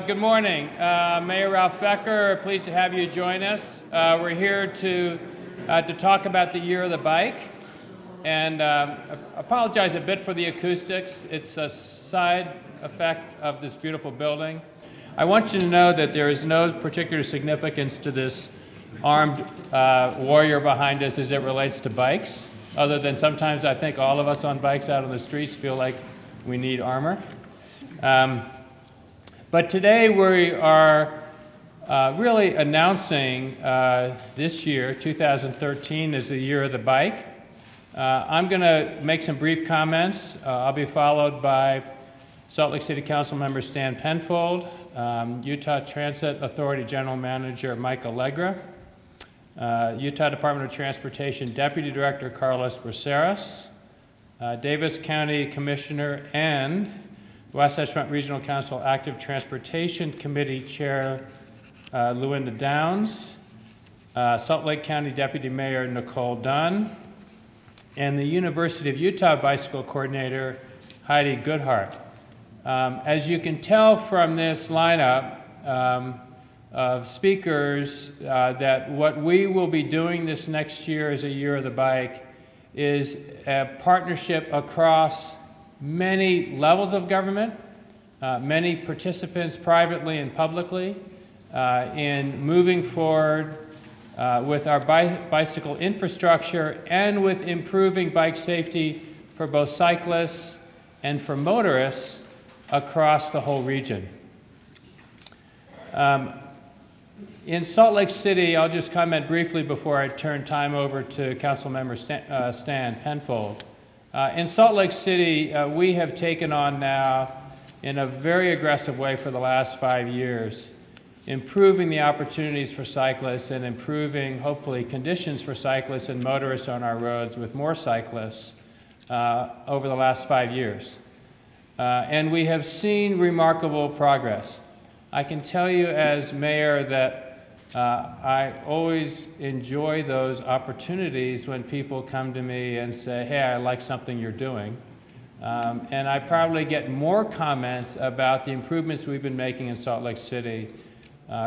Good morning. Mayor Ralph Becker, pleased to have you join us. We're here to talk about the Year of the Bike. And apologize a bit for the acoustics. It's a side effect of this beautiful building. I want you to know that there is no particular significance to this armed warrior behind us as it relates to bikes, other than sometimes I think all of us on bikes out on the streets feel like we need armor. But today we are really announcing this year, 2013, as the Year of the Bike. I'm going to make some brief comments. I'll be followed by Salt Lake City Council member Stan Penfold, Utah Transit Authority General Manager Mike Allegra, Utah Department of Transportation Deputy Director Carlos Braceras, Davis County Commissioner and Wasatch Front Regional Council Active Transportation Committee Chair Luinda Downs, Salt Lake County Deputy Mayor Nicole Dunn, and the University of Utah Bicycle Coordinator Heidi Goodhart. As you can tell from this lineup of speakers, that what we will be doing this next year as a Year of the Bike is a partnership across many levels of government, many participants privately and publicly, in moving forward with our bicycle infrastructure and with improving bike safety for both cyclists and for motorists across the whole region. In Salt Lake City, I'll just comment briefly before I turn time over to Councilmember Stan Penfold. In Salt Lake City, we have taken on now, in a very aggressive way for the last 5 years, improving the opportunities for cyclists and improving, hopefully, conditions for cyclists and motorists on our roads with more cyclists over the last 5 years. And we have seen remarkable progress. I can tell you as mayor that I always enjoy those opportunities when people come to me and say, hey, I like something you're doing. And I probably get more comments about the improvements we've been making in Salt Lake City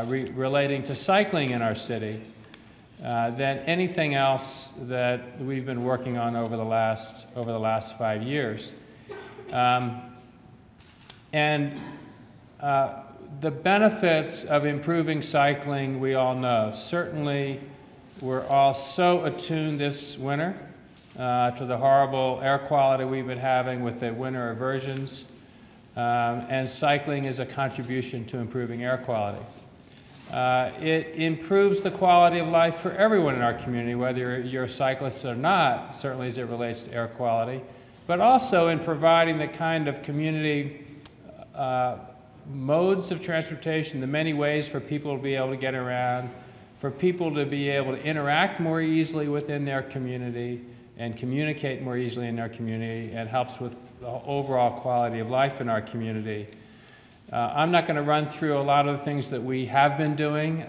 relating to cycling in our city than anything else that we've been working on over the last 5 years. The benefits of improving cycling, we all know. Certainly, we're all so attuned this winter to the horrible air quality we've been having with the winter aversions, and cycling is a contribution to improving air quality. It improves the quality of life for everyone in our community, whether you're a cyclist or not, certainly as it relates to air quality, but also in providing the kind of community modes of transportation, the many ways for people to be able to get around, for people to be able to interact more easily within their community and communicate more easily in their community, and helps with the overall quality of life in our community. I'm not going to run through a lot of the things that we have been doing,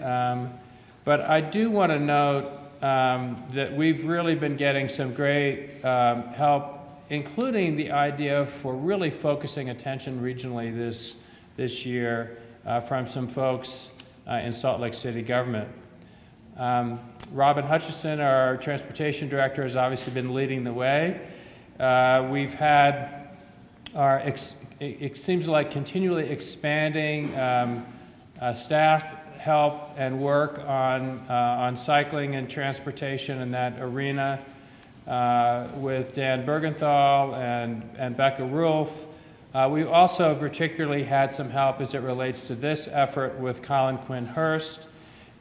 but I do want to note that we've really been getting some great help, including the idea for really focusing attention regionally this year from some folks in Salt Lake City government. Robin Hutchison, our transportation director, has obviously been leading the way. We've had our, it seems like, continually expanding staff help and work on cycling and transportation in that arena with Dan Bergenthal and Becca Rulf. We also particularly had some help as it relates to this effort with Colin Quinn Hurst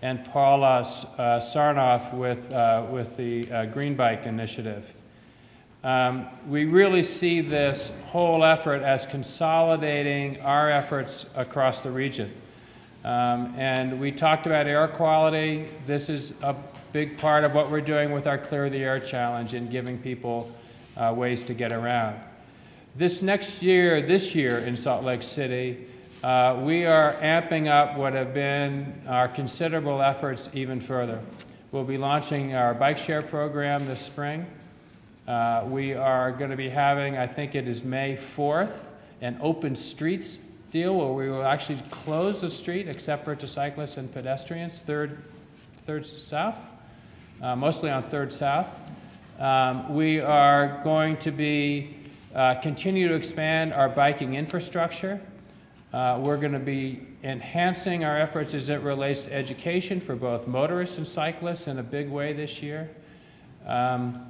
and Paula Sarnoff with the Green Bike Initiative. We really see this whole effort as consolidating our efforts across the region. And we talked about air quality. This is a big part of what we're doing with our Clear the Air Challenge and giving people ways to get around. This year in Salt Lake City, we are amping up what have been our considerable efforts even further. We'll be launching our bike share program this spring. We are going to be having, I think it is May 4th, an open streets deal where we will actually close the street except for to cyclists and pedestrians, 3rd South, mostly on 3rd South. We are going to be continue to expand our biking infrastructure. We're going to be enhancing our efforts as it relates to education for both motorists and cyclists in a big way this year. And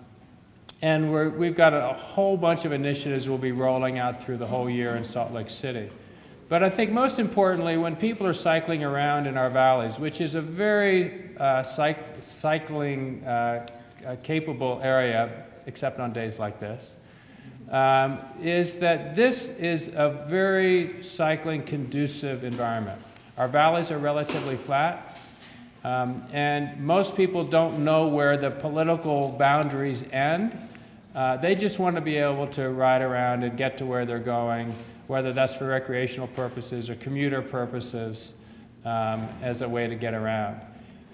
we've got a whole bunch of initiatives we'll be rolling out through the whole year in Salt Lake City. But I think most importantly, when people are cycling around in our valleys, which is a very cycling capable area, except on days like this, is that this is a very cycling conducive environment. Our valleys are relatively flat, and most people don't know where the political boundaries end. They just want to be able to ride around and get to where they're going, whether that's for recreational purposes or commuter purposes, as a way to get around.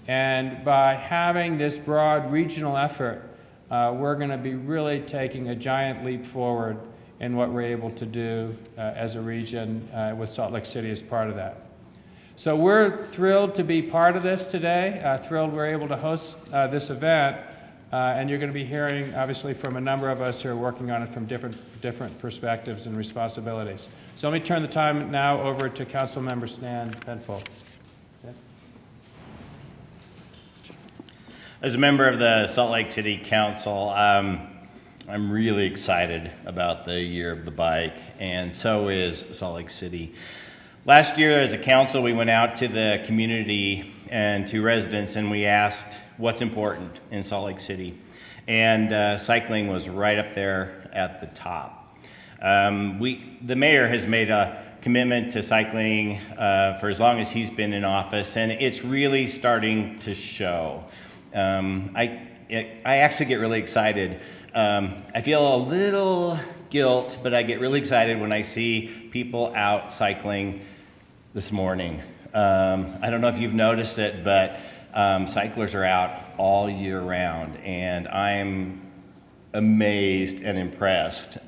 And by having this broad regional effort, we're going to be really taking a giant leap forward in what we're able to do as a region with Salt Lake City as part of that. So we're thrilled to be part of this today, thrilled we're able to host this event, and you're going to be hearing, obviously, from a number of us who are working on it from different perspectives and responsibilities. So let me turn the time now over to Councilmember Stan Penfold. As a member of the Salt Lake City Council, I'm really excited about the Year of the Bike, and so is Salt Lake City. Last year, as a council, we went out to the community and to residents, and we asked what's important in Salt Lake City. And cycling was right up there at the top. The mayor has made a commitment to cycling for as long as he's been in office, and it's really starting to show. I actually get really excited. I feel a little guilt, but I get really excited when I see people out cycling this morning. I don't know if you've noticed it, but cyclers are out all year round, and I'm amazed and impressed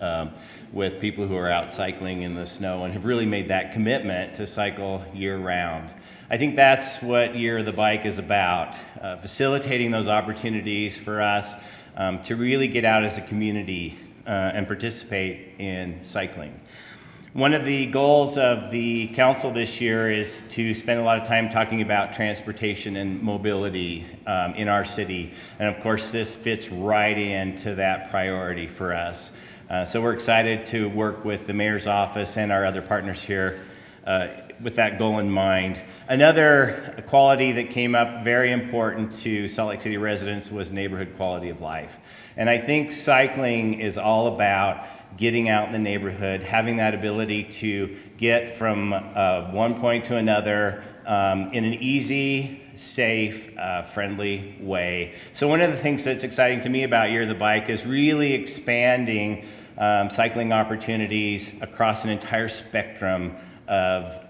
with people who are out cycling in the snow and have really made that commitment to cycle year round. I think that's what Year of the Bike is about, facilitating those opportunities for us to really get out as a community and participate in cycling. One of the goals of the council this year is to spend a lot of time talking about transportation and mobility in our city. And of course, this fits right into that priority for us. So we're excited to work with the mayor's office and our other partners here with that goal in mind. Another quality that came up very important to Salt Lake City residents was neighborhood quality of life. And I think cycling is all about getting out in the neighborhood, having that ability to get from one point to another in an easy, safe, friendly way. So one of the things that's exciting to me about Year of the Bike is really expanding cycling opportunities across an entire spectrum of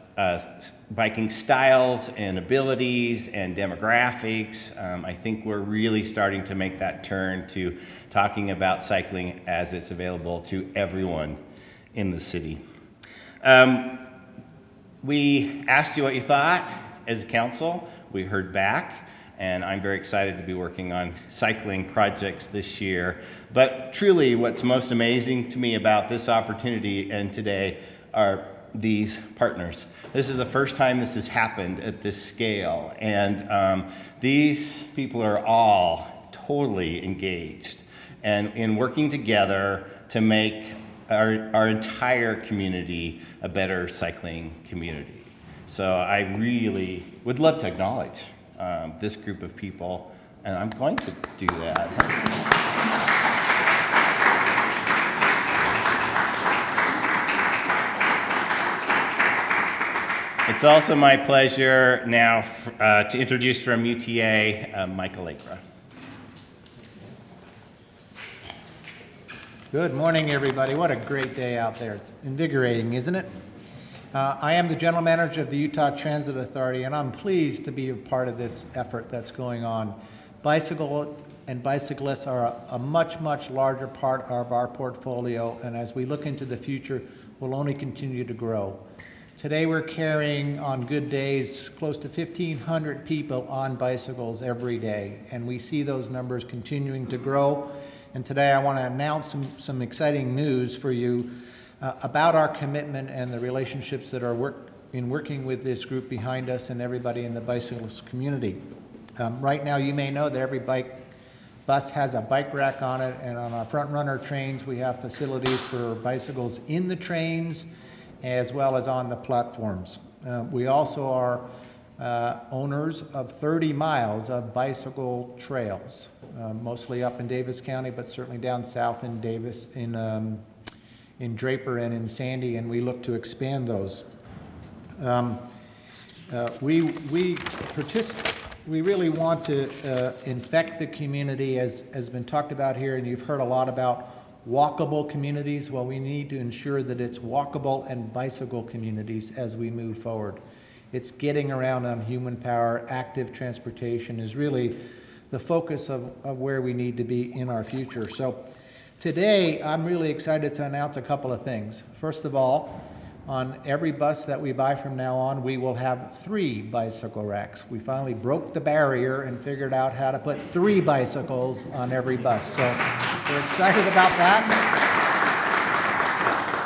biking styles and abilities and demographics. I think we're really starting to make that turn to talking about cycling as it's available to everyone in the city. We asked you what you thought as a council. We heard back, and I'm very excited to be working on cycling projects this year. But truly, what's most amazing to me about this opportunity and today are these partners. This is the first time this has happened at this scale, and these people are all totally engaged and in working together to make our entire community a better cycling community. So I really would love to acknowledge this group of people, and I'm going to do that. It's also my pleasure now to introduce from UTA, Michael Akra. Good morning, everybody. What a great day out there. It's invigorating, isn't it? I am the general manager of the Utah Transit Authority, and I'm pleased to be a part of this effort that's going on. Bicycle and bicyclists are a much, much larger part of our portfolio, and as we look into the future, will only continue to grow. Today we're carrying, on good days, close to 1,500 people on bicycles every day, and we see those numbers continuing to grow. And today I want to announce some exciting news for you about our commitment and the relationships that are working with this group behind us and everybody in the bicyclist community. Right now, you may know that every bus has a bike rack on it, and on our front runner trains we have facilities for bicycles in the trains as well as on the platforms. We also are owners of 30 miles of bicycle trails, mostly up in Davis County, but certainly down south in Davis, in Draper and in Sandy, and we look to expand those. We really want to infect the community, as has been talked about here, and you've heard a lot about walkable communities. Well, we need to ensure that it's walkable and bicycle communities as we move forward. It's getting around on human power. Active transportation is really the focus of where we need to be in our future. So today, I'm really excited to announce a couple of things. First of all, on every bus that we buy from now on, we will have 3 bicycle racks. We finally broke the barrier and figured out how to put 3 bicycles on every bus. So we're excited about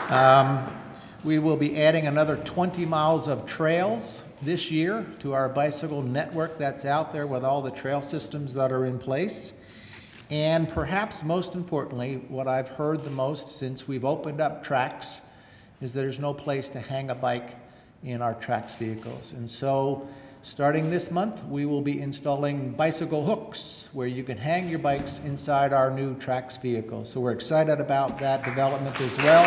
that. We will be adding another 20 miles of trails this year to our bicycle network that's out there with all the trail systems that are in place. And perhaps most importantly, what I've heard the most since we've opened up tracks is there's no place to hang a bike in our tracks vehicles. And so starting this month, we will be installing bicycle hooks where you can hang your bikes inside our new tracks vehicles. So we're excited about that development as well.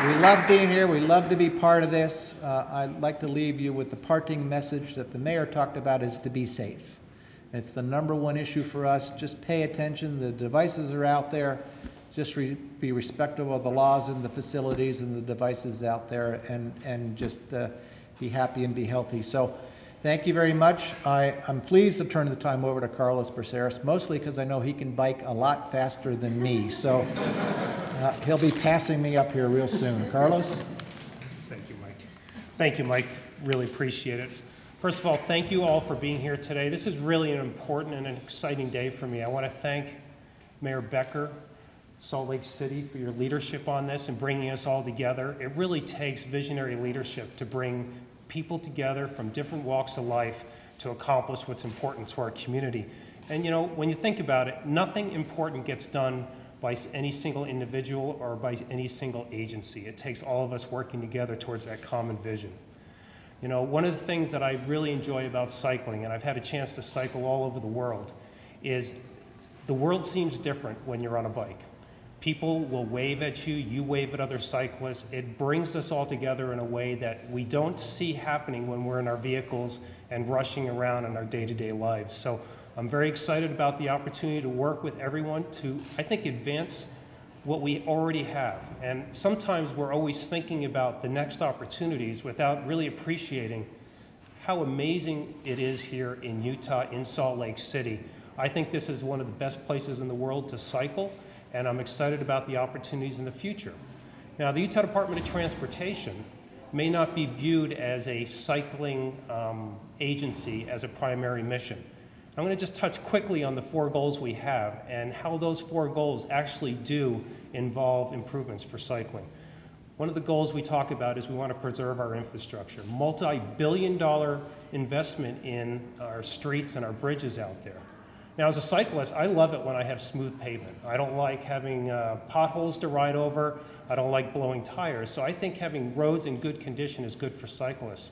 We love being here. We love to be part of this. I'd like to leave you with the parting message that the mayor talked about, is to be safe. It's the #1 issue for us. Just pay attention. The devices are out there. Just be respectful of the laws and the facilities and the devices out there, and just be happy and be healthy. So thank you very much. I'm pleased to turn the time over to Carlos Braceras, mostly because I know he can bike a lot faster than me. So he'll be passing me up here real soon. Carlos? Thank you, Mike. Thank you, Mike. Really appreciate it. First of all, thank you all for being here today. This is really an important and an exciting day for me. I want to thank Mayor Becker, Salt Lake City, for your leadership on this and bringing us all together. It really takes visionary leadership to bring people together from different walks of life to accomplish what's important to our community. And you know, when you think about it, nothing important gets done by any single individual or by any single agency. It takes all of us working together towards that common vision. You know, one of the things that I really enjoy about cycling, and I've had a chance to cycle all over the world, is the world seems different when you're on a bike. People will wave at you, you wave at other cyclists. It brings us all together in a way that we don't see happening when we're in our vehicles and rushing around in our day-to-day lives. So I'm very excited about the opportunity to work with everyone to, I think, advance what we already have. And sometimes we're always thinking about the next opportunities without really appreciating how amazing it is here in Utah, in Salt Lake City. I think this is one of the best places in the world to cycle, and I'm excited about the opportunities in the future. Now, the Utah Department of Transportation may not be viewed as a cycling agency as a primary mission. I'm going to just touch quickly on the 4 goals we have and how those 4 goals actually do involve improvements for cycling. One of the goals we talk about is we want to preserve our infrastructure. Multi-billion-dollar investment in our streets and our bridges out there. Now, as a cyclist, I love it when I have smooth pavement. I don't like having potholes to ride over. I don't like blowing tires. So I think having roads in good condition is good for cyclists.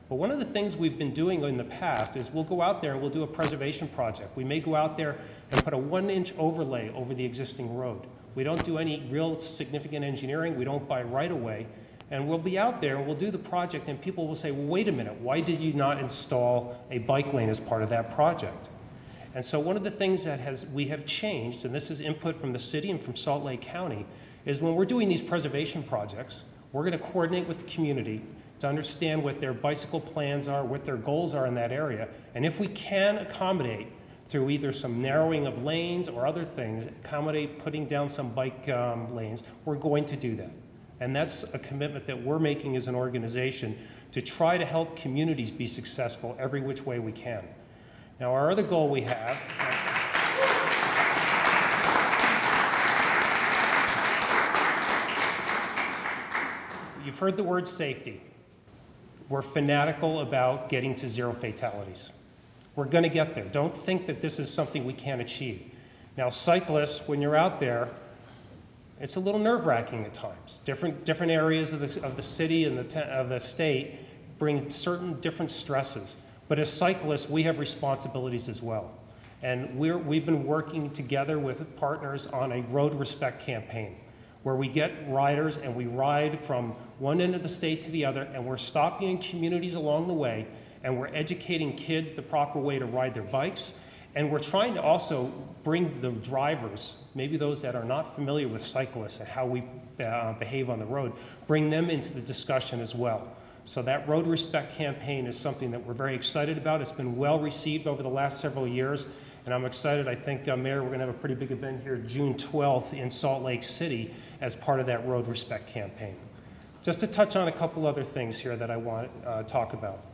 But one of the things we've been doing in the past is we'll go out there and we'll do a preservation project. We may go out there and put a 1-inch overlay over the existing road. We don't do any real significant engineering. We don't buy right-of-way. And we'll be out there and we'll do the project and people will say, well, wait a minute, why did you not install a bike lane as part of that project? And so one of the things that we have changed, and this is input from the city and from Salt Lake County, is when we're doing these preservation projects, we're going to coordinate with the community to understand what their bicycle plans are, what their goals are in that area. And if we can accommodate through either some narrowing of lanes or other things, accommodate putting down some bike lanes, we're going to do that. And that's a commitment that we're making as an organization to try to help communities be successful every which way we can. Now, our other goal we have, you've heard the word safety. We're fanatical about getting to 0 fatalities. We're going to get there. Don't think that this is something we can't achieve. Now, cyclists, when you're out there, it's a little nerve-wracking at times. Different areas of the city and of the state bring certain different stresses. But as cyclists, we have responsibilities as well. And we've been working together with partners on a road respect campaign, where we get riders and we ride from one end of the state to the other, and we're stopping in communities along the way, and we're educating kids the proper way to ride their bikes, and we're trying to also bring the drivers, maybe those that are not familiar with cyclists and how we behave on the road, bring them into the discussion as well. So that road respect campaign is something that we're very excited about. It's been well received over the last several years, and I'm excited. I think, Mayor, we're going to have a pretty big event here June 12th in Salt Lake City as part of that road respect campaign. Just to touch on a couple other things here that I want to talk about.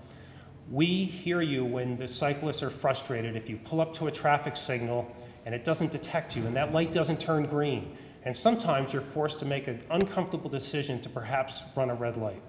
We hear you when the cyclists are frustrated if you pull up to a traffic signal and it doesn't detect you and that light doesn't turn green. And sometimes you're forced to make an uncomfortable decision to perhaps run a red light.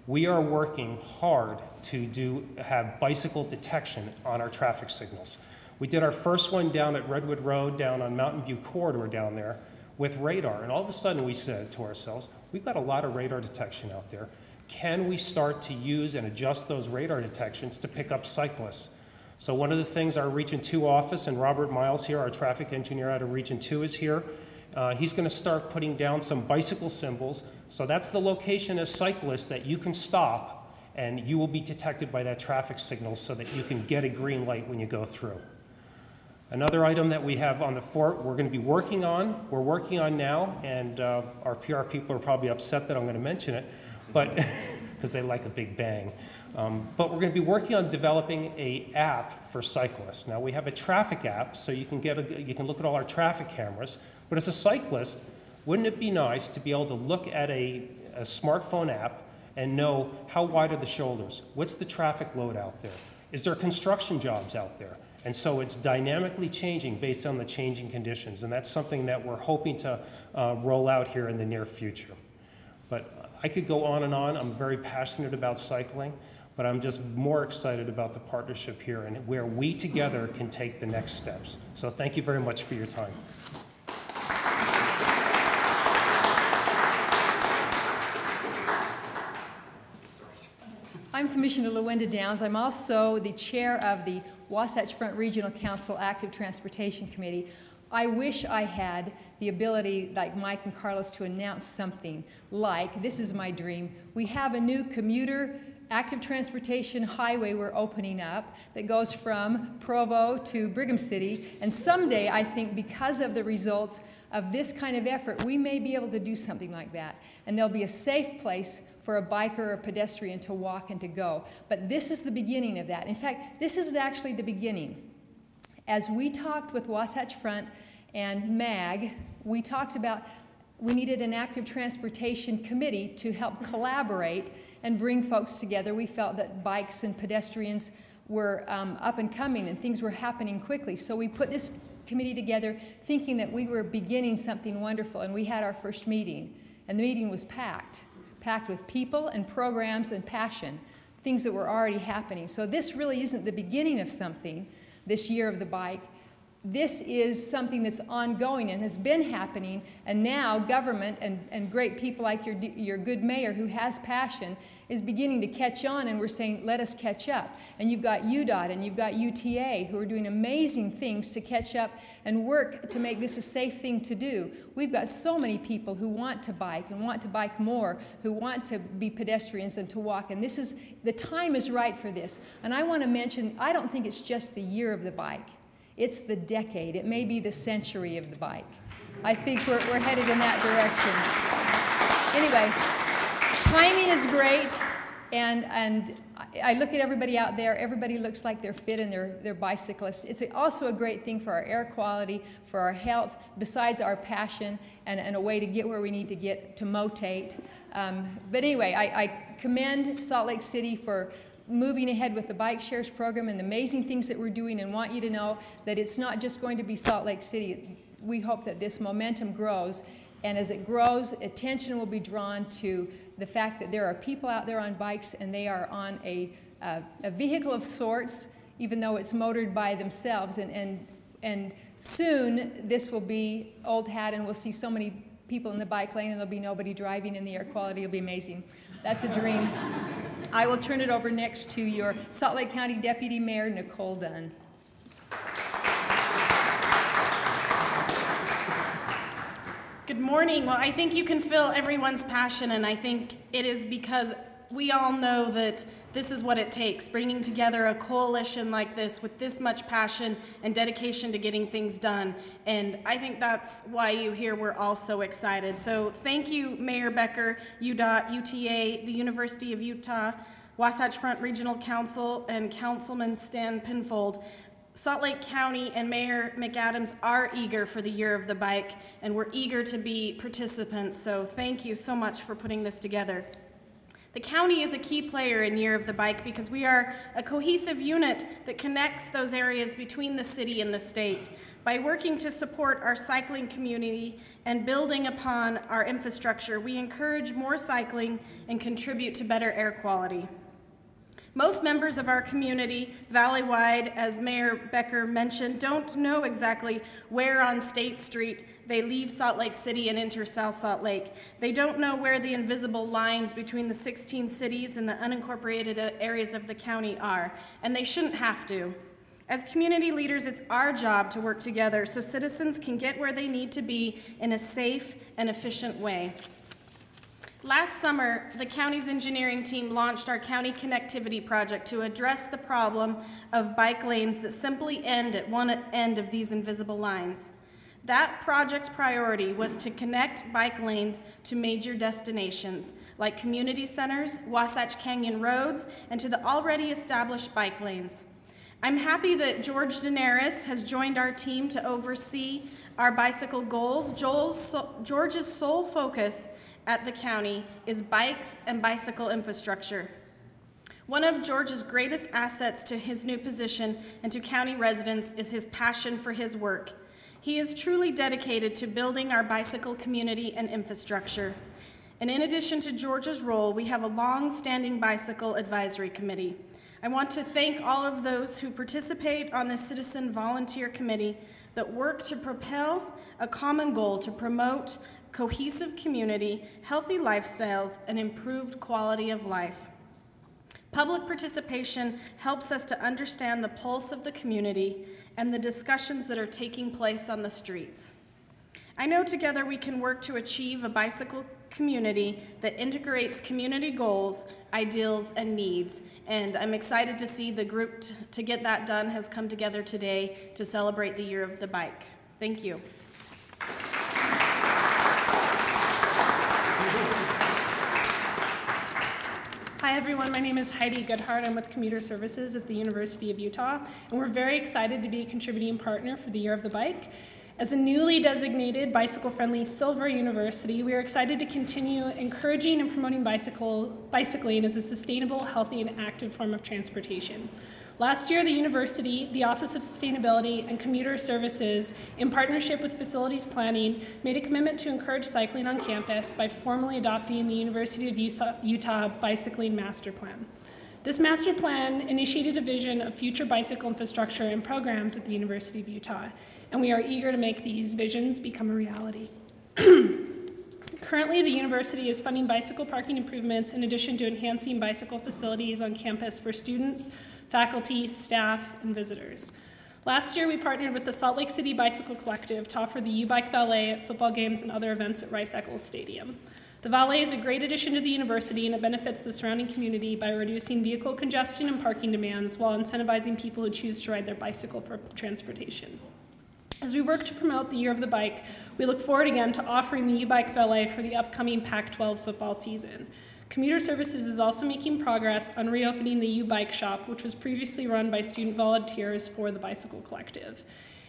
We are working hard to have bicycle detection on our traffic signals. We did our first one down at Redwood Road, down on Mountain View Corridor down there with radar. And all of a sudden we said to ourselves, we've got a lot of radar detection out there. Can we start to use and adjust those radar detections to pick up cyclists? So one of the things our Region 2 office, and Robert Miles here, our traffic engineer out of Region 2 is here. He's going to start putting down some bicycle symbols. So that's the location as cyclists that you can stop and you will be detected by that traffic signal so that you can get a green light when you go through. Another item that we have on the fort we're going to be working on now, and our PR people are probably upset that I'm going to mention it, but because they like a big bang. But we're going to be working on developing an app for cyclists. Now we have a traffic app, so you can look at all our traffic cameras. But as a cyclist, wouldn't it be nice to be able to look at a smartphone app and know how wide are the shoulders? What's the traffic load out there? Is there construction jobs out there? And so it's dynamically changing based on the changing conditions. And that's something that we're hoping to roll out here in the near future. But I could go on and on. I'm very passionate about cycling, but I'm just more excited about the partnership here and where we together can take the next steps. So thank you very much for your time. I'm Commissioner LaWenda Downs. I'm also the chair of the Wasatch Front Regional Council Active Transportation Committee. I wish I had the ability, like Mike and Carlos, to announce something like, this is my dream. We have a new commuter active transportation highway we're opening up that goes from Provo to Brigham City. And someday, I think, because of the results of this kind of effort, we may be able to do something like that. And there'll be a safe place for a biker or a pedestrian to walk and to go. But this is the beginning of that. In fact, this isn't actually the beginning. As we talked with Wasatch Front and MAG, we talked about we needed an active transportation committee to help collaborate and bring folks together. We felt that bikes and pedestrians were up and coming and things were happening quickly. So we put this committee together thinking that we were beginning something wonderful, and we had our first meeting. And the meeting was packed with people and programs and passion, things that were already happening. So this really isn't the beginning of something, this year of the bike. This is something that's ongoing and has been happening, and now government and great people like your good mayor who has passion is beginning to catch on, and we're saying, let us catch up. And you've got UDOT and you've got UTA who are doing amazing things to catch up and work to make this a safe thing to do. We've got so many people who want to bike and want to bike more, who want to be pedestrians and to walk, and the time is right for this. And I want to mention, I don't think it's just the year of the bike. It's the decade. It may be the century of the bike. I think we're headed in that direction. Anyway, timing is great, And I look at everybody out there, everybody looks like they're fit and they're bicyclists. It's also a great thing for our air quality, for our health, besides our passion and a way to get where we need to get to motate. But anyway, I commend Salt Lake City for moving ahead with the bike shares program and the amazing things that we're doing, and want you to know that it's not just going to be Salt Lake City. We hope that this momentum grows, and as it grows, attention will be drawn to the fact that there are people out there on bikes and they are on a vehicle of sorts, even though it's motored by themselves. And soon this will be old hat and we'll see so many people in the bike lane and there'll be nobody driving and the air quality will be amazing. That's a dream. I will turn it over next to your Salt Lake County Deputy Mayor, Nicole Dunn. Good morning. Well, I think you can feel everyone's passion, and I think it is because we all know that this is what it takes, bringing together a coalition like this with this much passion and dedication to getting things done. And I think that's why you here we're all so excited. So thank you, Mayor Becker, UDOT, UTA, the University of Utah, Wasatch Front Regional Council, and Councilman Stan Pinfold. Salt Lake County and Mayor McAdams are eager for the Year of the Bike, and we're eager to be participants, so thank you so much for putting this together. The county is a key player in Year of the Bike because we are a cohesive unit that connects those areas between the city and the state. By working to support our cycling community and building upon our infrastructure, we encourage more cycling and contribute to better air quality. Most members of our community, valley-wide, as Mayor Becker mentioned, don't know exactly where on State Street they leave Salt Lake City and enter South Salt Lake. They don't know where the invisible lines between the 16 cities and the unincorporated areas of the county are, and they shouldn't have to. As community leaders, it's our job to work together so citizens can get where they need to be in a safe and efficient way. Last summer, the county's engineering team launched our county connectivity project to address the problem of bike lanes that simply end at one end of these invisible lines. That project's priority was to connect bike lanes to major destinations like community centers, Wasatch Canyon roads, and to the already established bike lanes. I'm happy that George Daenerys has joined our team to oversee our bicycle goals. George's sole focus at the county is bikes and bicycle infrastructure. One of George's greatest assets to his new position and to county residents is his passion for his work. He is truly dedicated to building our bicycle community and infrastructure. And in addition to George's role, we have a long-standing bicycle advisory committee. I want to thank all of those who participate on the Citizen Volunteer Committee that work to propel a common goal to promote cohesive community, healthy lifestyles, and improved quality of life. Public participation helps us to understand the pulse of the community and the discussions that are taking place on the streets. I know together we can work to achieve a bicycle community that integrates community goals, ideals, and needs, and I'm excited to see the group to get that done has come together today to celebrate the Year of the Bike. Thank you. Hi everyone, my name is Heidi Goodhart. I'm with Commuter Services at the University of Utah, and we're very excited to be a contributing partner for the Year of the Bike. As a newly designated bicycle-friendly Silver University, we are excited to continue encouraging and promoting bicycling as a sustainable, healthy, and active form of transportation. Last year, the university, the Office of Sustainability, and Commuter Services, in partnership with Facilities Planning, made a commitment to encourage cycling on campus by formally adopting the University of Utah Bicycling Master Plan. This master plan initiated a vision of future bicycle infrastructure and programs at the University of Utah, and we are eager to make these visions become a reality. Currently, the university is funding bicycle parking improvements in addition to enhancing bicycle facilities on campus for students, faculty, staff, and visitors. Last year, we partnered with the Salt Lake City Bicycle Collective to offer the U-Bike Valet at football games and other events at Rice Eccles Stadium. The valet is a great addition to the university, and it benefits the surrounding community by reducing vehicle congestion and parking demands while incentivizing people who choose to ride their bicycle for transportation. As we work to promote the Year of the Bike, we look forward again to offering the U-Bike Valet for the upcoming Pac-12 football season. Commuter Services is also making progress on reopening the U-Bike Shop, which was previously run by student volunteers for the Bicycle Collective.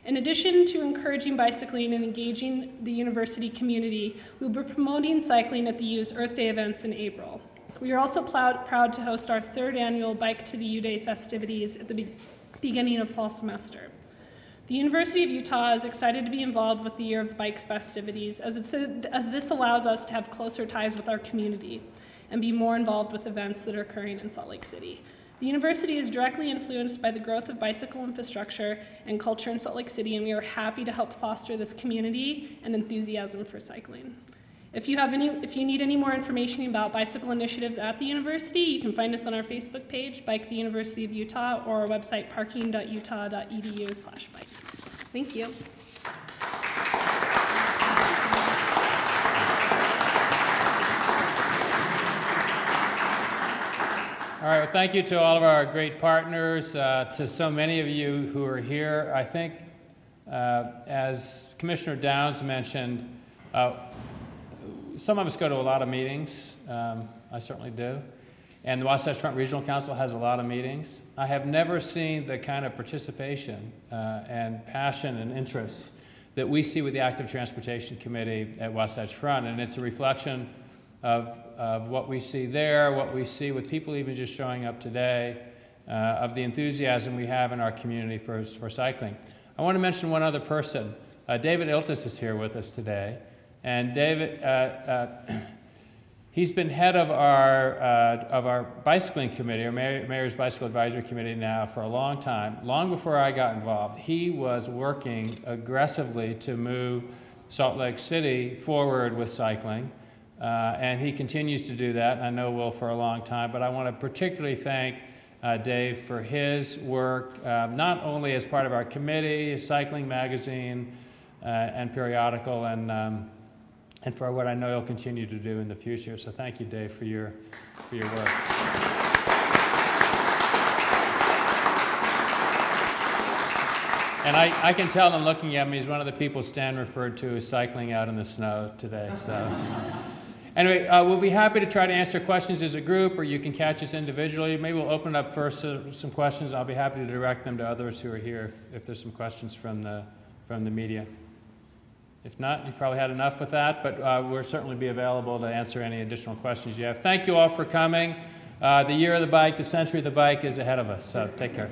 In addition to encouraging bicycling and engaging the university community, we'll be promoting cycling at the U's Earth Day events in April. We are also proud to host our 3rd annual Bike to the U Day festivities at the beginning of fall semester. The University of Utah is excited to be involved with the Year of Bikes festivities as this allows us to have closer ties with our community and be more involved with events that are occurring in Salt Lake City. The university is directly influenced by the growth of bicycle infrastructure and culture in Salt Lake City, and we are happy to help foster this community and enthusiasm for cycling. If you need any more information about bicycle initiatives at the university, you can find us on our Facebook page, Bike the University of Utah, or our website, parking.utah.edu/bike. Thank you. All right, well, thank you to all of our great partners, to so many of you who are here. I think, as Commissioner Downs mentioned, some of us go to a lot of meetings. I certainly do. And the Wasatch Front Regional Council has a lot of meetings. I have never seen the kind of participation and passion and interest that we see with the Active Transportation Committee at Wasatch Front, and it's a reflection of what we see there, what we see with people even just showing up today, of the enthusiasm we have in our community for cycling. I want to mention one other person. David Iltis is here with us today. And David, he's been head of our bicycling committee, our Mayor's Bicycle Advisory Committee now for a long time. Long before I got involved, he was working aggressively to move Salt Lake City forward with cycling. And he continues to do that, and I know will for a long time. But I want to particularly thank Dave for his work, not only as part of our committee, cycling magazine, and periodical, and for what I know he'll continue to do in the future. So thank you, Dave, for your work. And I can tell him looking at me, he's one of the people Stan referred to as cycling out in the snow today. So anyway, we'll be happy to try to answer questions as a group, or you can catch us individually. Maybe we'll open it up first to some questions. I'll be happy to direct them to others who are here if there's some questions from the media. If not, you've probably had enough with that, but we'll certainly be available to answer any additional questions you have. Thank you all for coming. The Year of the Bike, the Century of the Bike is ahead of us, so take care.